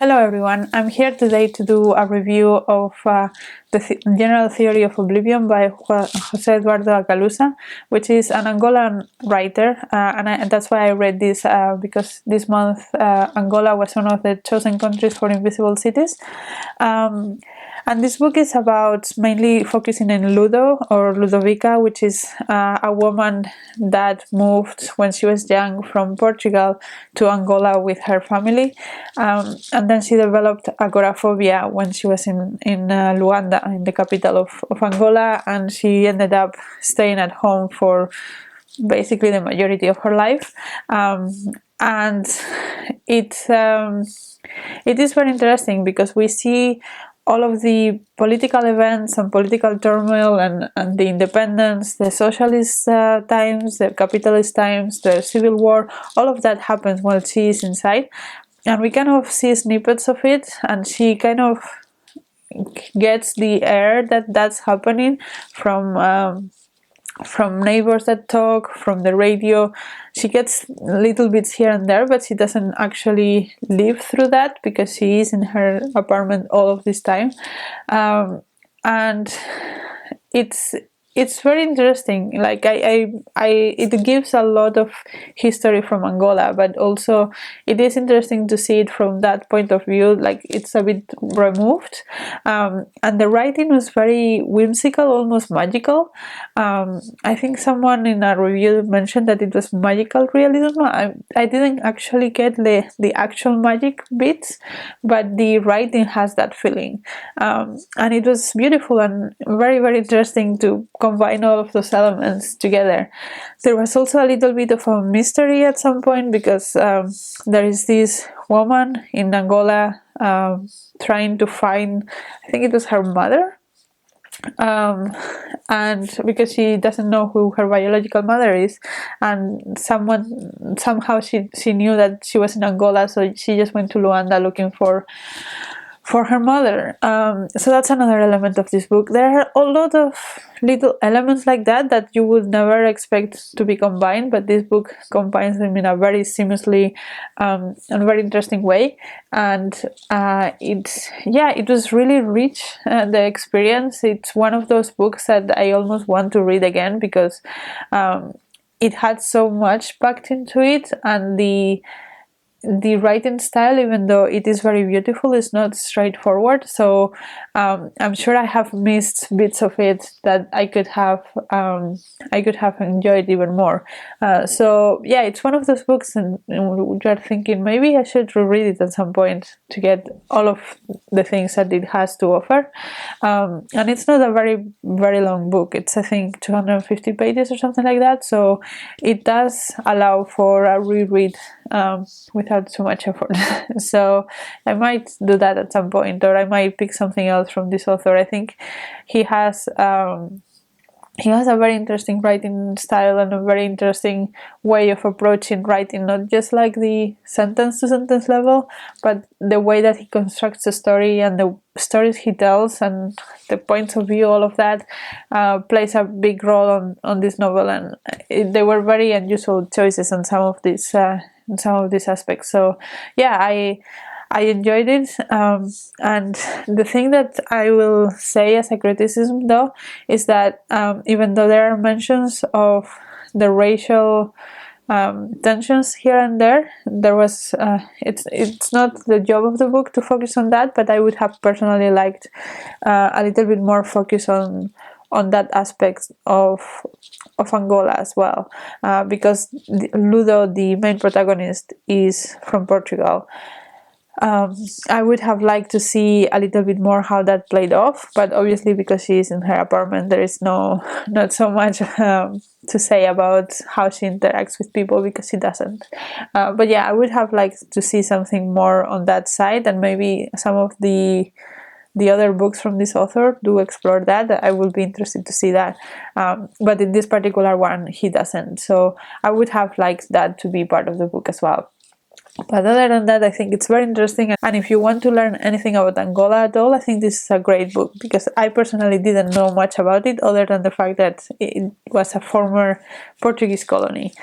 Hello everyone, I'm here today to do a review of the General Theory of Oblivion by Jose Eduardo Agausa, which is an Angolan writer, and that's why I read this, because this month Angola was one of the chosen countries for Invisible Cities. And this book is about mainly focusing in Ludo, or Ludovica, which is a woman that moved when she was young from Portugal to Angola with her family, and then she developed agoraphobia when she was in Luanda, in the capital of Angola, and she ended up staying at home for basically the majority of her life. And it is very interesting because we see all of the political events and political turmoil and the independence, the socialist times, the capitalist times, the civil war, all of that happens while she is inside. And we kind of see snippets of it, and she kind of gets the air that that's happening from neighbors that talk, from the radio. She gets little bits here and there, but she doesn't actually live through that because she is in her apartment all of this time. And it's very interesting. Like it gives a lot of history from Angola, but also it is interesting to see it from that point of view. Like it's a bit removed, and the writing was very whimsical, almost magical. I think someone in a review mentioned that it was magical realism. I didn't actually get the actual magic bits, but the writing has that feeling, and it was beautiful and very, very interesting to combine all of those elements together. There was also a little bit of a mystery at some point because there is this woman in Angola trying to find, I think it was her mother, and because she doesn't know who her biological mother is, and somehow she knew that she was in Angola, so she just went to Luanda looking for her mother. So that's another element of this book. There are a lot of little elements like that you would never expect to be combined, but this book combines them in a very seamlessly and very interesting way. And it was really rich, the experience. It's one of those books that I almost want to read again because it had so much packed into it, and the writing style, even though it is very beautiful, is not straightforward. So I'm sure I have missed bits of it that I could have enjoyed even more. So yeah, it's one of those books, and you're thinking maybe I should reread it at some point to get all of the things that it has to offer. And it's not a very, very long book. It's, I think, 250 pages or something like that. So it does allow for a reread without too much effort. So I might do that at some point, or I might pick something else from this author. I think he has a very interesting writing style and a very interesting way of approaching writing, not just like the sentence to sentence level, but the way that he constructs a story and the stories he tells and the points of view, all of that plays a big role on this novel. And they were very unusual choices on some of these aspects. So yeah, I enjoyed it, and the thing that I will say as a criticism, though, is that even though there are mentions of the racial tensions here and there was it's not the job of the book to focus on that, but I would have personally liked a little bit more focus on that aspect of Angola as well, because Ludo, the main protagonist, is from Portugal. I would have liked to see a little bit more how that played off, but obviously because she is in her apartment, there is not so much to say about how she interacts with people, because she doesn't. But yeah, I would have liked to see something more on that side, and maybe some of the other books from this author do explore that. I would be interested to see that, but in this particular one he doesn't, so I would have liked that to be part of the book as well. But other than that, I think it's very interesting. And if you want to learn anything about Angola at all, I think this is a great book, because I personally didn't know much about it other than the fact that it was a former Portuguese colony.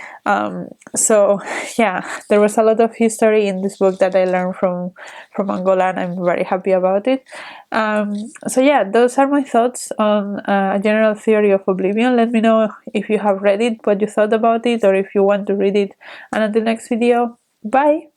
So yeah, there was a lot of history in this book that I learned from Angola, and I'm very happy about it. So yeah, those are my thoughts on A General Theory of Oblivion. Let me know if you have read it, what you thought about it, or if you want to read it. And until next video, bye!